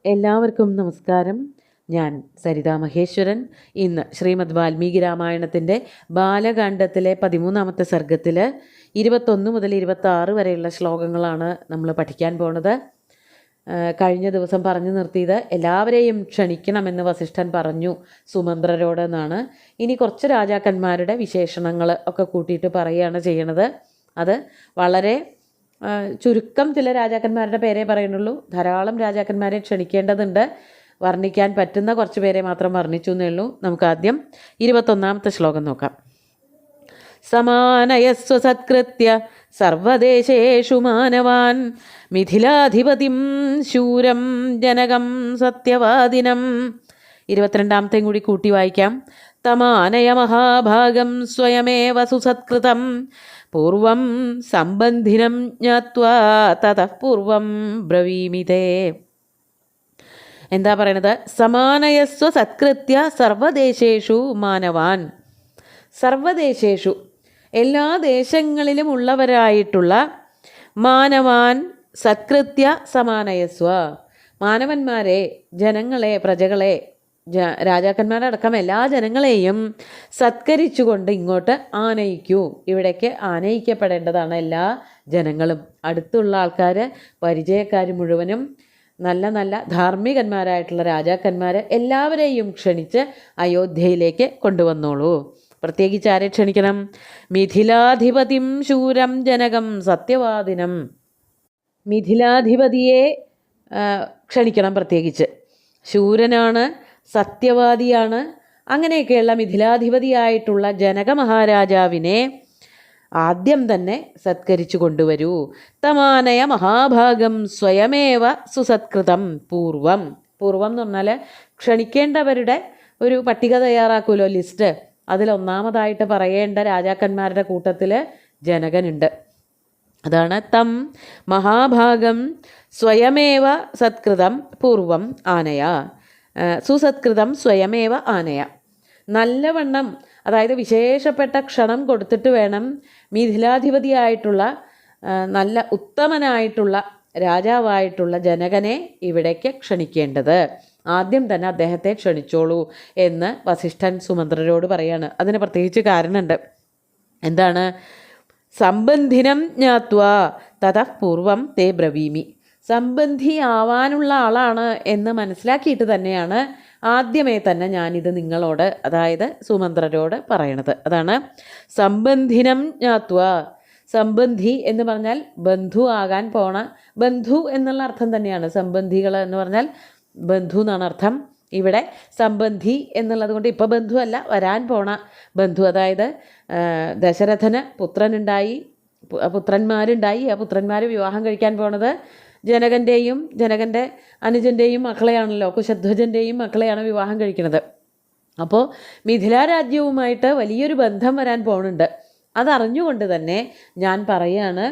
എല്ലാവർക്കും നമസ്കാരം. ഞാൻ സരിതാ മഹേശ്വരൻ. ഇന്ന് ശ്രീമദ് വാൽമീകി രാമായണത്തിൻ്റെ ബാലകാണ്ഡത്തിലെ 13ാമത്തെ സർഗത്തിൽ 21 മുതൽ 26 വരെയുള്ള ശ്ലോകങ്ങളാണ് നമ്മൾ പഠിക്കാൻ പോണത്. കഴിഞ്ഞ ദിവസം പറഞ്ഞു നിർത്തിയത് എല്ലാവരെയും ക്ഷണിക്കണമെന്ന് വസിഷ്ഠൻ പറഞ്ഞു സുമന്ത്രരോട് എന്നാണ്. ഇനി കുറച്ച് രാജാക്കന്മാരുടെ വിശേഷണങ്ങൾ ഒക്കെ കൂട്ടിയിട്ട് പറയുകയാണ് ചെയ്യണത്. അത് വളരെ ചുരുക്കം ചില രാജാക്കന്മാരുടെ പേരേ പറയുന്നുള്ളൂ. ധാരാളം രാജാക്കന്മാരെ ക്ഷണിക്കേണ്ടതുണ്ട്. വർണ്ണിക്കാൻ പറ്റുന്ന കുറച്ച് പേരെ മാത്രം വർണ്ണിച്ചു എന്നേ ഉള്ളൂ. നമുക്ക് ആദ്യം 21ാമത്തെ ശ്ലോകം നോക്കാം. സമാനയസ്വ സത്കൃത്യ സർവദേശേഷു മാനവാൻ മിഥിലാധിപതിം ശൂരം ജനകം സത്യവാദിനം. 22ാമത്തെയും കൂടി കൂട്ടി വായിക്കാം. തമാനയ മഹാഭാഗം സ്വയമേവ സുസത്കൃതം പൂർവം സംബന്ധിനം ജ്ഞാത്വാ തതഃ പൂർവം ബ്രവീമിതേ. എന്താ പറയണത്? സമാനയസ്വ സത്കൃത്യ സർവദേശേഷു മാനവാൻ. സർവദേശേഷു എല്ലാ ദേശങ്ങളിലും ഉള്ളവരായിട്ടുള്ള മാനവാൻ സത്കൃത്യ സമാനയസ്വ. മാനവന്മാരെ, ജനങ്ങളെ, പ്രജകളെ, രാജാക്കന്മാരടക്കം എല്ലാ ജനങ്ങളെയും സത്കരിച്ചുകൊണ്ട് ഇങ്ങോട്ട് ആനയിക്കൂ. ഇവിടേക്ക് ആനയിക്കപ്പെടേണ്ടതാണ് എല്ലാ ജനങ്ങളും. അടുത്തുള്ള ആൾക്കാർ, പരിചയക്കാർ മുഴുവനും നല്ല നല്ല ധാർമ്മികന്മാരായിട്ടുള്ള രാജാക്കന്മാർ എല്ലാവരെയും ക്ഷണിച്ച് അയോധ്യയിലേക്ക് കൊണ്ടുവന്നോളൂ. പ്രത്യേകിച്ച് ആരെ ക്ഷണിക്കണം? മിഥിലാധിപതിം ശൂരം ജനകം സത്യവാദിനം. മിഥിലാധിപതിയെ ക്ഷണിക്കണം. പ്രത്യേകിച്ച് ശൂരനാണ്, സത്യവാദിയാണ്. അങ്ങനെയൊക്കെയുള്ള മിഥിലാധിപതിയായിട്ടുള്ള ജനക മഹാരാജാവിനെ ആദ്യം തന്നെ സത്കരിച്ചു കൊണ്ടുവരൂ. തമാനയ മഹാഭാഗം സ്വയമേവ സുസത്കൃതം പൂർവം. പൂർവം എന്ന് പറഞ്ഞാൽ ക്ഷണിക്കേണ്ടവരുടെ ഒരു പട്ടിക തയ്യാറാക്കുമല്ലോ, ലിസ്റ്റ്. അതിലൊന്നാമതായിട്ട് പറയേണ്ട രാജാക്കന്മാരുടെ കൂട്ടത്തിൽ ജനകനുണ്ട്. അതാണ് തം മഹാഭാഗം സ്വയമേവ സത്കൃതം പൂർവം ആനയ. സുസത്കൃതം സ്വയമേവ ആനയ. നല്ലവണ്ണം, അതായത് വിശേഷപ്പെട്ട ക്ഷണം കൊടുത്തിട്ട് വേണം മിഥിലാധിപതിയായിട്ടുള്ള നല്ല ഉത്തമനായിട്ടുള്ള രാജാവായിട്ടുള്ള ജനകനെ ഇവിടേക്ക് ക്ഷണിക്കേണ്ടത്. ആദ്യം തന്നെ അദ്ദേഹത്തെ ക്ഷണിച്ചോളൂ എന്ന് വസിഷ്ഠൻ സുമന്ത്രരോട് പറയാണ്. അതിന് പ്രത്യേകിച്ച് കാരണമുണ്ട്. എന്താണ്? സംബന്ധിനം ജ്ഞാത്വാ തതഃ പൂർവം തേ ബ്രവീമി. സംബന്ധിയാവാനുള്ള ആളാണ് എന്ന് മനസ്സിലാക്കിയിട്ട് തന്നെയാണ് ആദ്യമേ തന്നെ ഞാനിത് നിങ്ങളോട്, അതായത് സുമന്ത്രരോട് പറയണത്. അതാണ് സംബന്ധിനം ജ്ഞാത്വാ. സംബന്ധി എന്ന് പറഞ്ഞാൽ ബന്ധു ആകാൻ പോണ, ബന്ധു എന്നുള്ള അർത്ഥം തന്നെയാണ്. സംബന്ധികൾ എന്ന് പറഞ്ഞാൽ ബന്ധു എന്നാണ് അർത്ഥം. ഇവിടെ സംബന്ധി എന്നുള്ളത് കൊണ്ട് ഇപ്പോൾ ബന്ധുവല്ല, വരാൻ പോണ ബന്ധു. അതായത് ദശരഥന് പുത്രന്മാരുണ്ടായി. ആ പുത്രന്മാർ വിവാഹം കഴിക്കാൻ പോണത് ജനകൻ്റെയും ജനകൻ്റെ അനുജൻ്റെയും മക്കളെയാണല്ലോ. കുശധ്വജൻ്റെയും മക്കളെയാണ് വിവാഹം കഴിക്കുന്നത്. അപ്പോൾ മിഥിലാ രാജ്യവുമായിട്ട് വലിയൊരു ബന്ധം വരാൻ പോകുന്നുണ്ട്. അതറിഞ്ഞുകൊണ്ട് തന്നെ ഞാൻ പറയാണ്,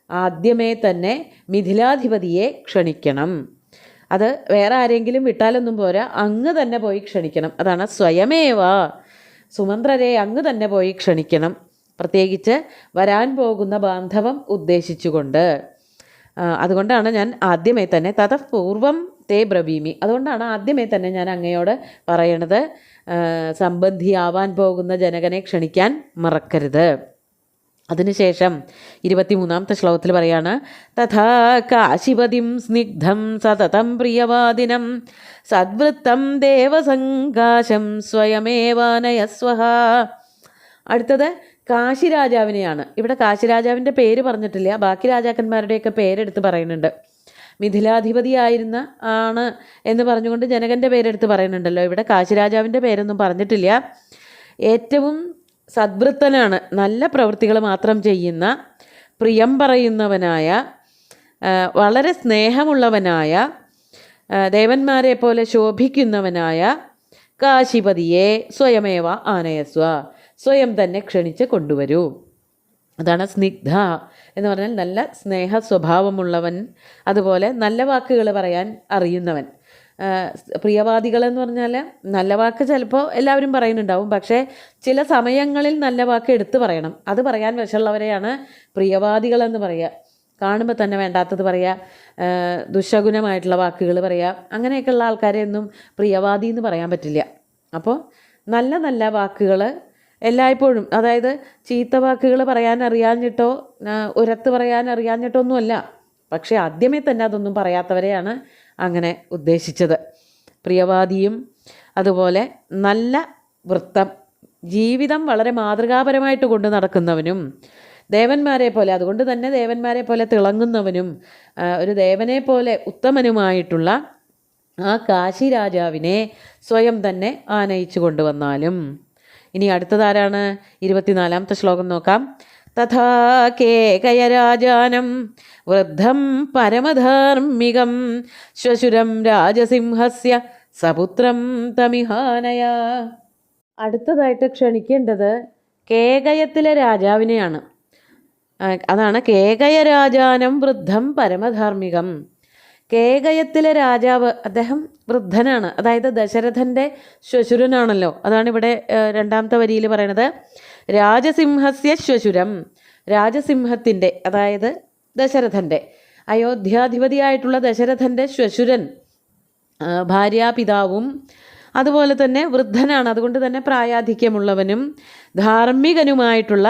ആദ്യമേ തന്നെ മിഥിലാധിപതിയെ ക്ഷണിക്കണം. അത് വേറെ ആരെങ്കിലും വിട്ടാലൊന്നും പോരാ, അങ്ങ് തന്നെ പോയി ക്ഷണിക്കണം. അതാണ് സ്വയമേവ. സുമന്ത്രരെ അങ്ങ് തന്നെ പോയി ക്ഷണിക്കണം. പ്രത്യേകിച്ച് വരാൻ പോകുന്ന ബാന്ധവം ഉദ്ദേശിച്ചുകൊണ്ട്. അതുകൊണ്ടാണ് ഞാൻ ആദ്യമേ തന്നെ തതഃ പൂർവം തേ ബ്രവീമി. അതുകൊണ്ടാണ് ആദ്യമേ തന്നെ ഞാൻ അങ്ങയോട് പറയണത്, സംബന്ധിയാവാൻ പോകുന്ന ജനകനെ ക്ഷണിക്കാൻ മറക്കരുത്. അതിനുശേഷം 23ാമത്തെ ശ്ലോകത്തിൽ പറയാണ്, തഥാ കാശിപതിം സ്നിഗ്ധം സതതം പ്രിയവാദിനം സദ്വൃത്തം ദേവസങ്കാശം സ്വയമേവാനയസ്വഹ. അടുത്തത് കാശിരാജാവിനെയാണ്. ഇവിടെ കാശിരാജാവിൻ്റെ പേര് പറഞ്ഞിട്ടില്ല, ബാക്കി രാജാക്കന്മാരുടെയൊക്കെ പേരെടുത്ത് പറയുന്നുണ്ട്. മിഥിലാധിപതിയായിരുന്ന ആണ് എന്ന് പറഞ്ഞുകൊണ്ട് ജനകൻ്റെ പേരെടുത്ത് പറയുന്നുണ്ടല്ലോ. ഇവിടെ കാശിരാജാവിൻ്റെ പേരൊന്നും പറഞ്ഞിട്ടില്ല. ഏറ്റവും സദ്വൃത്തനാണ്, നല്ല പ്രവൃത്തികൾ മാത്രം ചെയ്യുന്ന, പ്രിയം പറയുന്നവനായ, വളരെ സ്നേഹമുള്ളവനായ, ദേവന്മാരെ പോലെ ശോഭിക്കുന്നവനായ കാശിപതിയെ സ്വയമേവ ആനയസ്വ. സ്വയം തന്നെ ക്ഷണിച്ച് കൊണ്ടുവരൂ. അതാണ് സ്നിഗ്ധ എന്ന് പറഞ്ഞാൽ നല്ല സ്നേഹ സ്വഭാവമുള്ളവൻ, അതുപോലെ നല്ല വാക്കുകൾ പറയാൻ അറിയുന്നവൻ. പ്രിയവാദികളെന്ന് പറഞ്ഞാൽ നല്ല വാക്ക് ചിലപ്പോൾ എല്ലാവരും പറയുന്നുണ്ടാവും, പക്ഷേ ചില സമയങ്ങളിൽ നല്ല വാക്ക് എടുത്തു പറയണം. അത് പറയാൻ വശമുള്ളവരെയാണ് പ്രിയവാദികളെന്ന് പറയുക. കാണുമ്പോൾ തന്നെ വേണ്ടാത്തത് പറയുക, ദുശകുനമായിട്ടുള്ള വാക്കുകൾ പറയുക, അങ്ങനെയൊക്കെയുള്ള ആൾക്കാരെ ഒന്നും പ്രിയവാദി എന്ന് പറയാൻ പറ്റില്ല. അപ്പോൾ നല്ല നല്ല വാക്കുകൾ എല്ലായ്പ്പോഴും, അതായത് ചീത്ത വാക്കുകൾ പറയാൻ അറിയാഞ്ഞിട്ടോ ഉരത്ത് പറയാൻ അറിയാഞ്ഞിട്ടോ ഒന്നുമല്ല, പക്ഷേ ആദ്യമേ തന്നെ അതൊന്നും പറയാത്തവരെയാണ് അങ്ങനെ ഉദ്ദേശിച്ചത്. പ്രിയവാദിയും അതുപോലെ നല്ല വൃത്തം, ജീവിതം വളരെ മാതൃകാപരമായിട്ട് കൊണ്ട് നടക്കുന്നവനും, ദേവന്മാരെ പോലെ, അതുകൊണ്ട് തന്നെ ദേവന്മാരെ പോലെ തിളങ്ങുന്നവനും, ഒരു ദേവനെ പോലെ ഉത്തമനുമായിട്ടുള്ള ആ കാശി രാജാവിനെ സ്വയം തന്നെ ആനയിച്ചു കൊണ്ടുവന്നാലും. ഇനി അടുത്തതാരാണ്? 24-ാമത്തെ ശ്ലോകം നോക്കാം. തഥാ കേകയരാജാനം വൃദ്ധം പരമധാർമ്മികം ശ്വശുരം രാജസിംഹസ്യ സപുത്രം തമിഹാനയ. അടുത്തതായിട്ട് ക്ഷണിക്കേണ്ടത് കേകയത്തിലെ രാജാവിനെയാണ്. അതാണ് കേകയരാജാനം വൃദ്ധം പരമധാർമ്മികം. കേകയത്തിലെ രാജാവ്, അദ്ദേഹം വൃദ്ധനാണ്, അതായത് ദശരഥൻ്റെ ശ്വശുരനാണല്ലോ. അതാണ് ഇവിടെ രണ്ടാമത്തെ വരിയിൽ പറയണത്. രാജസിംഹസ്യ ശ്വശുരം, രാജസിംഹത്തിൻ്റെ, അതായത് ദശരഥൻ്റെ, അയോധ്യാധിപതിയായിട്ടുള്ള ദശരഥൻ്റെ ശ്വശുരൻ, ഭാര്യാപിതാവും അതുപോലെ തന്നെ വൃദ്ധനാണ്, അതുകൊണ്ട് തന്നെ പ്രായാധിക്യമുള്ളവനും ധാർമ്മികനുമായിട്ടുള്ള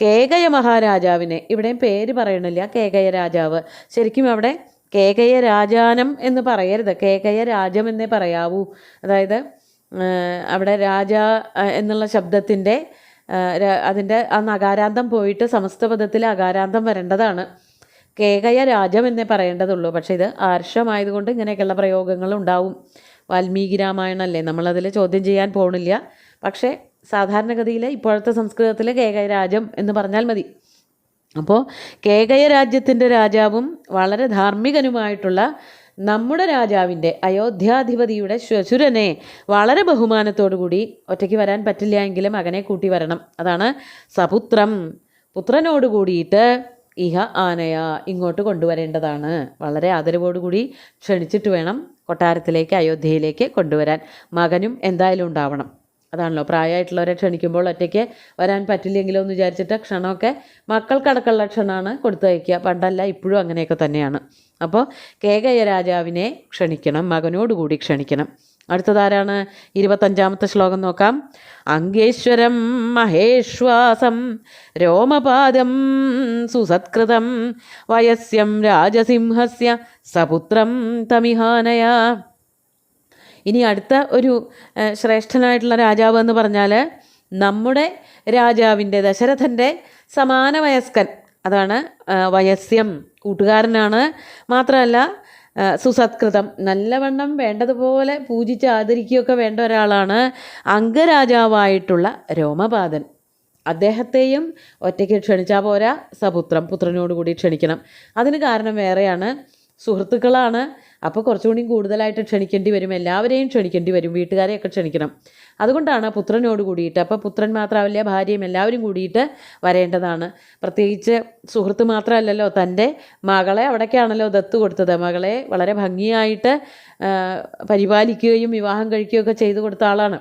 കേകയ മഹാരാജാവിനെ, ഇവിടെയും പേര് പറയണില്ല, കേകയ രാജാവ്. ശരിക്കും അവിടെ കേകയ രാജാനം എന്ന് പറയരുത്, കേകയ രാജം എന്നേ പറയാവൂ. അതായത് അവിടെ രാജ എന്നുള്ള ശബ്ദത്തിൻ്റെ അതിൻ്റെ ആ നകാരാന്തം പോയിട്ട് സമസ്തപദത്തിൽ അകാരാന്തം വരേണ്ടതാണ്. കേകയ രാജം എന്നേ പറയേണ്ടതുള്ളൂ. പക്ഷേ ഇത് ആർഷമായതുകൊണ്ട് ഇങ്ങനെയൊക്കെയുള്ള പ്രയോഗങ്ങൾ ഉണ്ടാവും. വാൽമീകി രാമായണമല്ലേ, നമ്മളതിൽ ചോദ്യം ചെയ്യാൻ പോണില്ല. പക്ഷേ സാധാരണഗതിയിൽ ഇപ്പോഴത്തെ സംസ്കൃതത്തിൽ കേകയ രാജം എന്ന് പറഞ്ഞാൽ മതി. അപ്പോൾ കേകയ രാജ്യത്തിൻ്റെ രാജാവും വളരെ ധാർമ്മികനുമായിട്ടുള്ള നമ്മുടെ രാജാവിൻ്റെ, അയോധ്യാധിപതിയുടെ ശ്വശുരനെ വളരെ ബഹുമാനത്തോടു കൂടി, ഒറ്റയ്ക്ക് വരാൻ പറ്റില്ല എങ്കിലും മകനെ കൂട്ടി വരണം, അതാണ് സപുത്രം, പുത്രനോട് കൂടിയിട്ട് ഇഹ ആനയ, ഇങ്ങോട്ട് കൊണ്ടുവരേണ്ടതാണ്. വളരെ ആദരവോടുകൂടി ക്ഷണിച്ചിട്ട് വേണം കൊട്ടാരത്തിലേക്ക്, അയോധ്യയിലേക്ക് കൊണ്ടുവരാൻ. മകനും എന്തായാലും ഉണ്ടാവണം. അതാണല്ലോ, പ്രായമായിട്ടുള്ളവരെ ക്ഷണിക്കുമ്പോൾ ഒറ്റയ്ക്ക് വരാൻ പറ്റില്ലെങ്കിലോ എന്ന് വിചാരിച്ചിട്ട് ക്ഷണമൊക്കെ മക്കൾക്കടക്കമുള്ള ക്ഷണമാണ് കൊടുത്തയക്കുക. പണ്ടല്ല, ഇപ്പോഴും അങ്ങനെയൊക്കെ തന്നെയാണ്. അപ്പോൾ കേകയ രാജാവിനെ ക്ഷണിക്കണം, മകനോടുകൂടി ക്ഷണിക്കണം. അടുത്തതാരാണ്? 25-ാമത്തെ ശ്ലോകം നോക്കാം. അംഗേശ്വരം മഹേശ്വാസം രോമപാദം സുസത്കൃതം വയസ്യം രാജസിംഹസ്യ സപുത്രം തമിഹാനയ. ഇനി അടുത്ത ഒരു ശ്രേഷ്ഠനായിട്ടുള്ള രാജാവ് എന്ന് പറഞ്ഞാൽ നമ്മുടെ രാജാവിൻ്റെ, ദശരഥൻ്റെ സമാന വയസ്കൻ, അതാണ് വയസ്യം, കൂട്ടുകാരനാണ്. മാത്രമല്ല സുസത്കൃതം, നല്ലവണ്ണം വേണ്ടതുപോലെ പൂജിച്ച് ആദരിക്കുകയൊക്കെ വേണ്ട ഒരാളാണ് അംഗരാജാവായിട്ടുള്ള രോമപാദൻ. അദ്ദേഹത്തെയും ഒറ്റയ്ക്ക് ക്ഷണിച്ചാൽ പോരാ, സപുത്രം, പുത്രനോടുകൂടി ക്ഷണിക്കണം. അതിന് കാരണം വേറെയാണ്. സുഹൃത്തുക്കളാണ്, അപ്പോൾ കുറച്ചുകൂടി കൂടുതലായിട്ട് ക്ഷണിക്കേണ്ടി വരും, എല്ലാവരെയും ക്ഷണിക്കേണ്ടി വരും, വീട്ടുകാരെയൊക്കെ ക്ഷണിക്കണം. അതുകൊണ്ടാണ് പുത്രനോട് കൂടിയിട്ട്. അപ്പോൾ പുത്രൻ മാത്രമല്ല, ഭാര്യയും എല്ലാവരും കൂടിയിട്ട് വരേണ്ടതാണ്. പ്രത്യേകിച്ച് സുഹൃത്ത് മാത്രമല്ലല്ലോ, തൻ്റെ മകളെ അവിടേക്കാണല്ലോ ദത്ത് കൊടുത്തത്. മകളെ വളരെ ഭംഗിയായിട്ട് പരിപാലിക്കുകയും വിവാഹം കഴിക്കുകയൊക്കെ ചെയ്തു കൊടുത്ത ആളാണ്.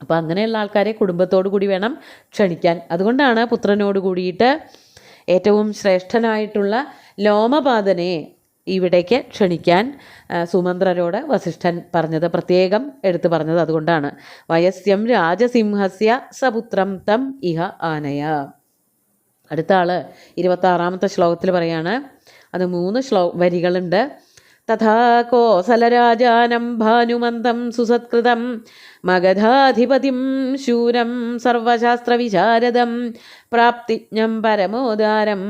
അപ്പോൾ അങ്ങനെയുള്ള ആൾക്കാരെ കുടുംബത്തോടു കൂടി വേണം ക്ഷണിക്കാൻ. അതുകൊണ്ടാണ് പുത്രനോട് കൂടിയിട്ട് ഏറ്റവും ശ്രേഷ്ഠനായിട്ടുള്ള ലോമപാദനെ ഇവിടേക്ക് ക്ഷണിക്കാൻ സുമന്ത്രരോട് വസിഷ്ഠൻ പറഞ്ഞത്, പ്രത്യേകം എടുത്തു പറഞ്ഞത് അതുകൊണ്ടാണ്. വയസ്യം രാജസിംഹസ്യ സപുത്രം തം ഇഹ ആനയ. അടുത്ത ആള് 26-ാമത്തെ ശ്ലോകത്തിൽ പറയാണ്. അത് 3 വരികളുണ്ട്. തഥാ കോസലരാജാനം ഭാനുമന്തം സുസത്കൃതം മഗധാധിപതിം ശൂരം സർവശാസ്ത്രവിശാരദം പ്രാപ്തിജ്ഞം പരമോദാരം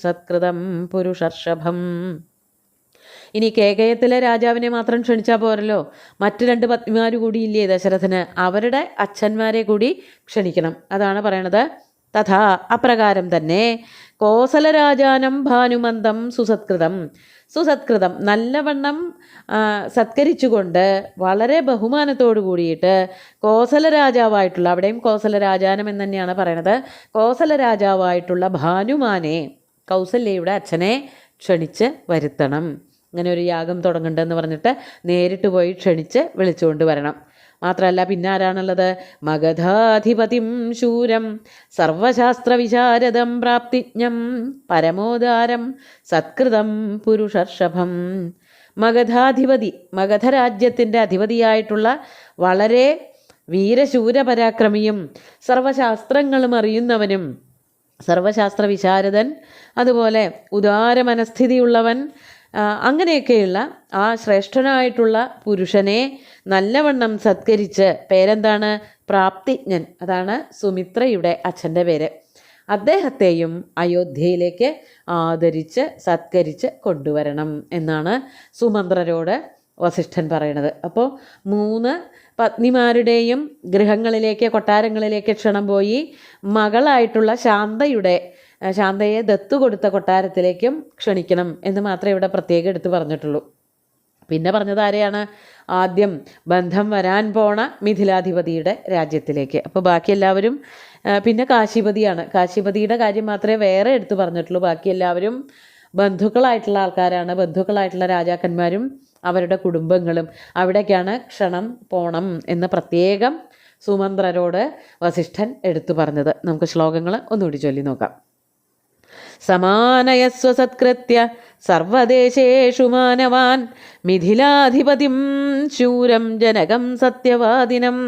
സത്കൃതം പുരുഷർഷഭം. ഇനി കേകയത്തിലെ രാജാവിനെ മാത്രം ക്ഷണിച്ചാൽ പോരല്ലോ, മറ്റ് 2 പത്നിമാർ കൂടിയില്ലേ ദശരഥന്, അവരുടെ അച്ഛന്മാരെ കൂടി ക്ഷണിക്കണം. അതാണ് പറയണത്. തഥാ, അപ്രകാരം തന്നെ, കോസലരാജാനം ഭാനുമന്തം സുസത്കൃതം, സുസത്കൃതം നല്ലവണ്ണം സത്കരിച്ചുകൊണ്ട് വളരെ ബഹുമാനത്തോടു കൂടിയിട്ട് കോസല രാജാവായിട്ടുള്ള, അവിടെയും കോസല രാജാനം എന്ന് തന്നെയാണ് പറയണത്, കോസല രാജാവായിട്ടുള്ള ഭാനുമാനെ, കൗസല്യയുടെ അച്ഛനെ ക്ഷണിച്ച് വരുത്തണം. ഇങ്ങനെ ഒരു യാഗം തുടങ്ങണ്ടെന്ന് പറഞ്ഞിട്ട് നേരിട്ട് പോയി ക്ഷണിച്ച് വിളിച്ചുകൊണ്ട് വരണം. മാത്രമല്ല പിന്നെ ആരാണുള്ളത്? മഗധാധിപതിം ശൂരം സർവശാസ്ത്രവിശാരദം പ്രാപ്തിജ്ഞം പരമോദാരം സത്കൃതം പുരുഷർഷഭം. മഗധാധിപതി, മഗധരാജ്യത്തിൻ്റെ അധിപതിയായിട്ടുള്ള വളരെ വീരശൂരപരാക്രമിയും സർവശാസ്ത്രങ്ങളും അറിയുന്നവനും സർവശാസ്ത്ര വിശാരദൻ, അതുപോലെ ഉദാരമനസ്ഥിതിയുള്ളവൻ, അങ്ങനെയൊക്കെയുള്ള ആ ശ്രേഷ്ഠനായിട്ടുള്ള പുരുഷനെ നല്ലവണ്ണം സത്കരിച്ച്, പേരെന്താണ്? പ്രാപ്തിജ്ഞൻ, അതാണ് സുമിത്രയുടെ അച്ഛൻ്റെ പേര്. അദ്ദേഹത്തെയും അയോധ്യയിലേക്ക് ആദരിച്ച് സത്കരിച്ച് കൊണ്ടുവരണം എന്നാണ് സുമന്ത്രരോട് വസിഷ്ഠൻ പറയണത്. അപ്പോൾ 3 പത്നിമാരുടെയും ഗൃഹങ്ങളിലേക്ക്, കൊട്ടാരങ്ങളിലേക്ക് ക്ഷണം പോയി. മകളായിട്ടുള്ള ശാന്തയെ ദത്തു കൊടുത്ത കൊട്ടാരത്തിലേക്കും ക്ഷണിക്കണം എന്ന് മാത്രമേ ഇവിടെ പ്രത്യേകം എടുത്ത് പറഞ്ഞിട്ടുള്ളൂ. പിന്നെ പറഞ്ഞത് ആരെയാണ്? ആദ്യം ബന്ധം വരാൻ പോണ മിഥിലാധിപതിയുടെ രാജ്യത്തിലേക്ക്. അപ്പോൾ ബാക്കി എല്ലാവരും, പിന്നെ കാശിപതിയാണ്. കാശിപതിയുടെ കാര്യം മാത്രമേ വേറെ എടുത്ത് പറഞ്ഞിട്ടുള്ളൂ. ബാക്കി എല്ലാവരും ബന്ധുക്കളായിട്ടുള്ള ആൾക്കാരാണ്. ബന്ധുക്കളായിട്ടുള്ള രാജാക്കന്മാരും അവരുടെ കുടുംബങ്ങളും. അവിടേക്കാണ് ക്ഷണം പോണം എന്ന് പ്രത്യേകം സുമന്ത്രരോട് വസിഷ്ഠൻ എടുത്തു പറഞ്ഞത്. നമുക്ക് ശ്ലോകങ്ങൾ ഒന്നുകൂടി ചൊല്ലി നോക്കാം. സമാനയസ്വ സത്കൃത്യ സർവദേശേഷു മാനവാൻ മിഥിലാധിപതിം ശൂരം ജനകം സത്യവാദിനം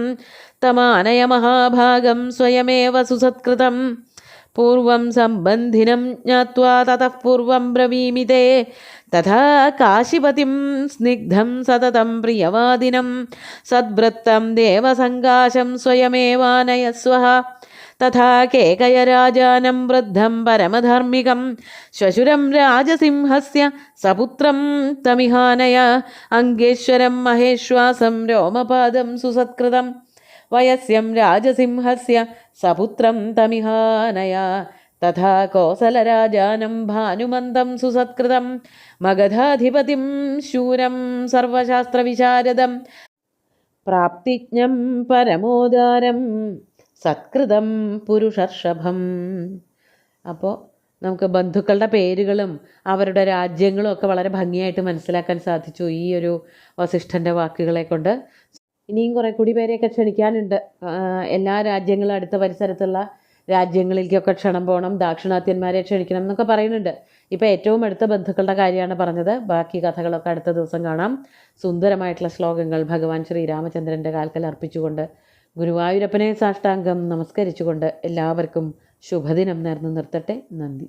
തമാനയ മഹാഭാഗം സ്വയമേവ സുസത്കൃതം പൂർവം സംബന്ധിനം ജ്ഞാത്വാ തതഃ പൂർവം ബ്രവീമി തേ തഥാ കാശിപതിം സ്നിഗ്ധം സതതം പ്രിയവാദിനം സദ്വൃത്തം ദേവസങ്കാശം സ്വയമേവാനയസ്വഃ തഥാ കേകയരാജാനം വൃദ്ധം പരമധാർമ്മികം ശ്വശുരം രാജസിംഹസ്യ സപുത്രം തമിഹാനയ അംഗേശ്വരം മഹേശ്വാസം രോമപാദം സുസത്കൃതം വയസ്യം രാജസിംഹസ്യ സപുത്രം തമിഹാനയ തഥാ കോസലരാജാനം ഭാനുമന്തം സുസത്കൃതം മഗധാധിപതിം ശൂരം സർവശാസ്ത്രവിശാരദം പ്രാപ്തിജ്ഞം പരമോദാരം സത്കൃതം പുരുഷർഷഭം. അപ്പോൾ നമുക്ക് ബന്ധുക്കളുടെ പേരുകളും അവരുടെ രാജ്യങ്ങളും ഒക്കെ വളരെ ഭംഗിയായിട്ട് മനസ്സിലാക്കാൻ സാധിച്ചു ഈ ഒരു വസിഷ്ഠൻ്റെ വാക്കുകളെ കൊണ്ട്. ഇനിയും കുറേ കൂടി പേരെയൊക്കെ ക്ഷണിക്കാനുണ്ട്. എല്ലാ രാജ്യങ്ങളും അടുത്ത പരിസരത്തുള്ള രാജ്യങ്ങളിലേക്കൊക്കെ ക്ഷണം പോകണം, ദാക്ഷിണാത്യന്മാരെ ക്ഷണിക്കണം എന്നൊക്കെ പറയുന്നുണ്ട്. ഇപ്പോൾ ഏറ്റവും അടുത്ത ബന്ധുക്കളുടെ കാര്യമാണ് പറഞ്ഞത്. ബാക്കി കഥകളൊക്കെ അടുത്ത ദിവസം കാണാം. സുന്ദരമായിട്ടുള്ള ശ്ലോകങ്ങൾ ഭഗവാൻ ശ്രീരാമചന്ദ്രൻ്റെ കാൽക്കൽ അർപ്പിച്ചുകൊണ്ട് ഗുരുവായൂരപ്പനെ സാഷ്ടാംഗം നമസ്കരിച്ചുകൊണ്ട് എല്ലാവർക്കും ശുഭദിനം നേർന്നു നിർത്തട്ടെ. നന്ദി.